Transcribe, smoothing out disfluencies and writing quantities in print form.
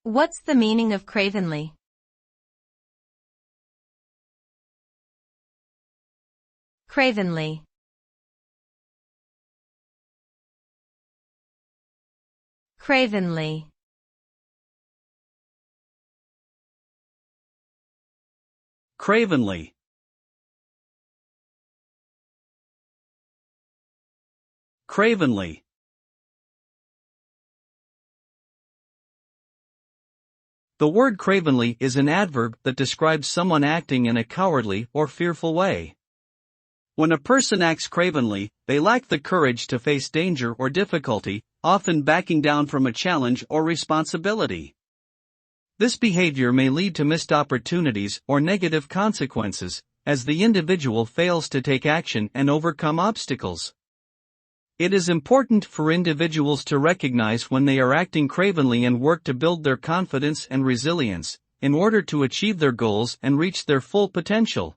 What's the meaning of cravenly? Cravenly. Cravenly. Cravenly. Cravenly. The word cravenly is an adverb that describes someone acting in a cowardly or fearful way. When a person acts cravenly, they lack the courage to face danger or difficulty, often backing down from a challenge or responsibility. This behavior may lead to missed opportunities or negative consequences, as the individual fails to take action and overcome obstacles. It is important for individuals to recognize when they are acting cravenly and work to build their confidence and resilience, in order to achieve their goals and reach their full potential.